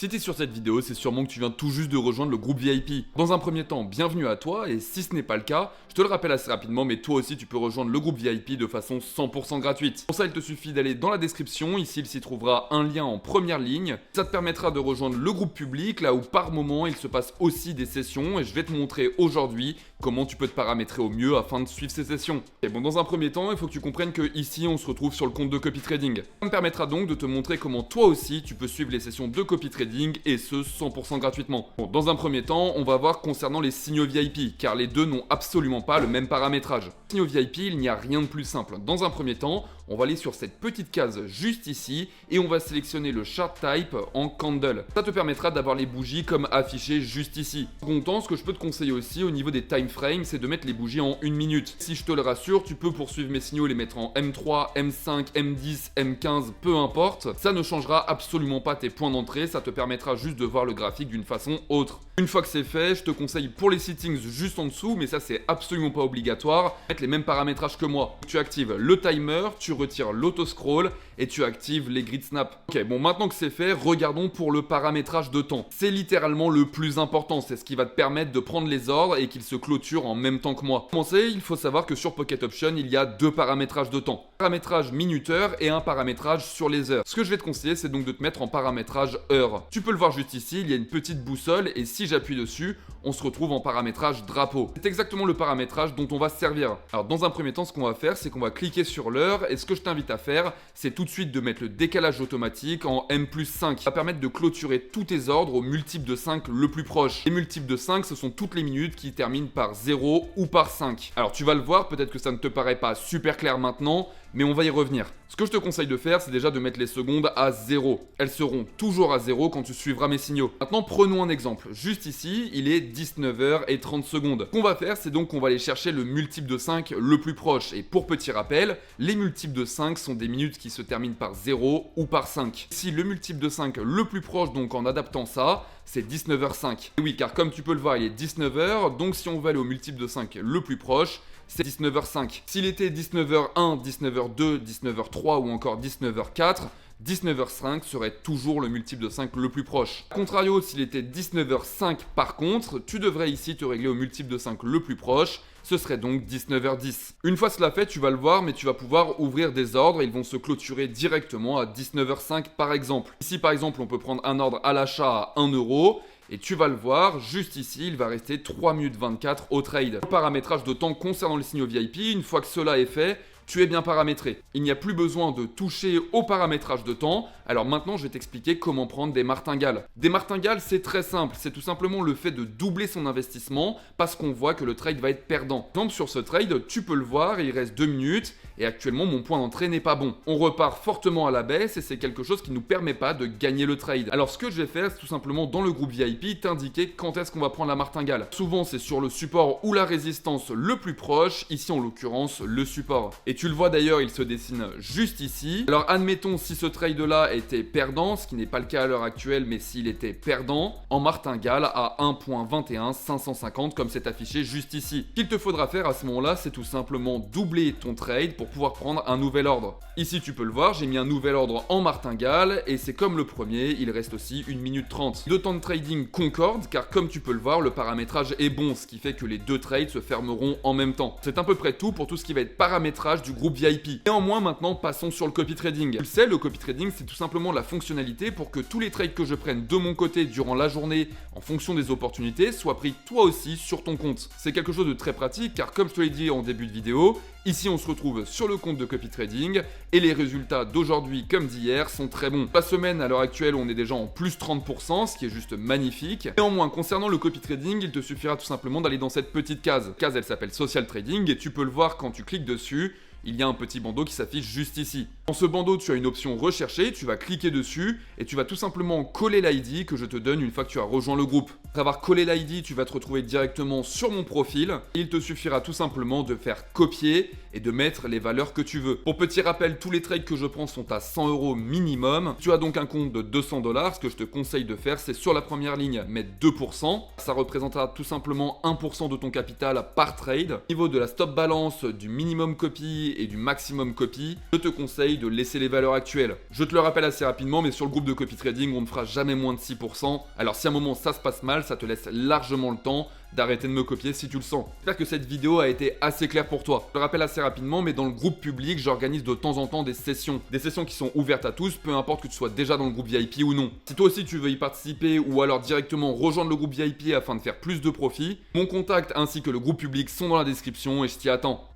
Si t'es sur cette vidéo, c'est sûrement que tu viens tout juste de rejoindre le groupe VIP. Dans un premier temps, bienvenue à toi, et si ce n'est pas le cas, je te le rappelle assez rapidement, mais toi aussi tu peux rejoindre le groupe VIP de façon 100% gratuite. Pour ça, il te suffit d'aller dans la description, ici il s'y trouvera un lien en première ligne. Ça te permettra de rejoindre le groupe public, là où par moment il se passe aussi des sessions, et je vais te montrer aujourd'hui comment tu peux te paramétrer au mieux afin de suivre ces sessions. Et bon, dans un premier temps, il faut que tu comprennes que ici on se retrouve sur le compte de copy trading. Ça me permettra donc de te montrer comment toi aussi tu peux suivre les sessions de copy trading et ce 100% gratuitement. Bon, dans un premier temps, on va voir concernant les signaux VIP, car les deux n'ont absolument pas le même paramétrage. Signaux VIP, il n'y a rien de plus simple. Dans un premier temps, on va aller sur cette petite case juste ici et on va sélectionner le chart type en candle. Ça te permettra d'avoir les bougies comme affichées juste ici. En second temps, ce que je peux te conseiller aussi au niveau des time frames, c'est de mettre les bougies en 1 minute. Si je te le rassure, tu peux poursuivre mes signaux et les mettre en M3, M5, M10, M15, peu importe. Ça ne changera absolument pas tes points d'entrée, ça te permettra juste de voir le graphique d'une façon autre. Une fois que c'est fait, je te conseille pour les settings juste en dessous, mais ça c'est absolument pas obligatoire, mettre les mêmes paramétrages que moi. Tu actives le timer, tu retires l'auto-scroll et tu actives les grid snap. Ok, bon, maintenant que c'est fait, regardons pour le paramétrage de temps. C'est littéralement le plus important, c'est ce qui va te permettre de prendre les ordres et qu'ils se clôturent en même temps que moi. Pour commencer, il faut savoir que sur Pocket Option, il y a deux paramétrages de temps. Un paramétrage minuteur et un paramétrage sur les heures. Ce que je vais te conseiller, c'est donc de te mettre en paramétrage heure. Tu peux le voir juste ici, il y a une petite boussole et si j'appuie dessus, on se retrouve en paramétrage drapeau. C'est exactement le paramétrage dont on va se servir. Alors dans un premier temps, ce qu'on va faire, c'est qu'on va cliquer sur l'heure et ce que je t'invite à faire, c'est tout de suite de mettre le décalage automatique en M+5. Ça va permettre de clôturer tous tes ordres au multiple de 5 le plus proche. Les multiples de 5, ce sont toutes les minutes qui terminent par 0 ou par 5. Alors tu vas le voir, peut-être que ça ne te paraît pas super clair maintenant, mais on va y revenir. Ce que je te conseille de faire, c'est déjà de mettre les secondes à 0. Elles seront toujours à 0 quand tu suivras mes signaux. Maintenant, prenons un exemple. Juste ici, il est 19h30. Ce qu'on va faire, c'est donc qu'on va aller chercher le multiple de 5 le plus proche. Et pour petit rappel, les multiples de 5 sont des minutes qui se terminent par 0 ou par 5. Ici, le multiple de 5 le plus proche, donc en adaptant ça, c'est 19h05. Et oui, car comme tu peux le voir, il est 19h, donc si on veut aller au multiple de 5 le plus proche, c'est 19h05. S'il était 19h1, 19h2, 19h3 ou encore 19h4, 19h05 serait toujours le multiple de 5 le plus proche. A contrario, s'il était 19h05 par contre, tu devrais ici te régler au multiple de 5 le plus proche, ce serait donc 19h10. Une fois cela fait, tu vas le voir, mais tu vas pouvoir ouvrir des ordres, ils vont se clôturer directement à 19h05 par exemple. Ici par exemple, on peut prendre un ordre à l'achat à 1 euro, et tu vas le voir, juste ici, il va rester 3 minutes 24 au trade. Le paramétrage de temps concernant les signaux VIP, une fois que cela est fait, tu es bien paramétré. Il n'y a plus besoin de toucher au paramétrage de temps. Alors maintenant, je vais t'expliquer comment prendre des martingales. Des martingales, c'est très simple. C'est tout simplement le fait de doubler son investissement parce qu'on voit que le trade va être perdant. Par exemple, sur ce trade, tu peux le voir, il reste 2 minutes et actuellement, mon point d'entrée n'est pas bon. On repart fortement à la baisse et c'est quelque chose qui ne nous permet pas de gagner le trade. Alors, ce que je vais faire, c'est tout simplement dans le groupe VIP, t'indiquer quand est-ce qu'on va prendre la martingale. Souvent, c'est sur le support ou la résistance le plus proche. Ici, en l'occurrence, le support. Et tu le vois d'ailleurs, il se dessine juste ici. Alors admettons si ce trade-là était perdant, ce qui n'est pas le cas à l'heure actuelle, mais s'il était perdant, en martingale à 1.21550 comme c'est affiché juste ici. Ce qu'il te faudra faire à ce moment-là, c'est tout simplement doubler ton trade pour pouvoir prendre un nouvel ordre. Ici tu peux le voir, j'ai mis un nouvel ordre en martingale et c'est comme le premier, il reste aussi 1 minute 30. Le temps de trading concorde car comme tu peux le voir, le paramétrage est bon, ce qui fait que les deux trades se fermeront en même temps. C'est à peu près tout pour tout ce qui va être paramétrage du groupe VIP. Néanmoins, maintenant, passons sur le copy trading. Tu le sais, le copy trading, c'est tout simplement la fonctionnalité pour que tous les trades que je prenne de mon côté durant la journée, en fonction des opportunités, soient pris toi aussi sur ton compte. C'est quelque chose de très pratique, car comme je te l'ai dit en début de vidéo, ici on se retrouve sur le compte de copy trading, et les résultats d'aujourd'hui comme d'hier sont très bons. La semaine, à l'heure actuelle, on est déjà en plus 30%, ce qui est juste magnifique. Néanmoins, concernant le copy trading, il te suffira tout simplement d'aller dans cette petite case. La case, elle s'appelle Social Trading, et tu peux le voir quand tu cliques dessus. Il y a un petit bandeau qui s'affiche juste ici. Dans ce bandeau, tu as une option rechercher, tu vas cliquer dessus et tu vas tout simplement coller l'ID que je te donne une fois que tu as rejoint le groupe. Après avoir collé l'ID, tu vas te retrouver directement sur mon profil et il te suffira tout simplement de faire copier et de mettre les valeurs que tu veux. Pour petit rappel, tous les trades que je prends sont à 100 € minimum. Tu as donc un compte de 200 $. Ce que je te conseille de faire, c'est sur la première ligne, mettre 2%. Ça représentera tout simplement 1% de ton capital par trade. Au niveau de la stop balance, du minimum copy prix et du maximum copy, je te conseille de laisser les valeurs actuelles. Je te le rappelle assez rapidement, mais sur le groupe de copy trading, on ne fera jamais moins de 6%. Alors si à un moment ça se passe mal, ça te laisse largement le temps d'arrêter de me copier si tu le sens. J'espère que cette vidéo a été assez claire pour toi. Je le rappelle assez rapidement, mais dans le groupe public, j'organise de temps en temps des sessions. Des sessions qui sont ouvertes à tous, peu importe que tu sois déjà dans le groupe VIP ou non. Si toi aussi tu veux y participer ou alors directement rejoindre le groupe VIP afin de faire plus de profit, mon contact ainsi que le groupe public sont dans la description et je t'y attends.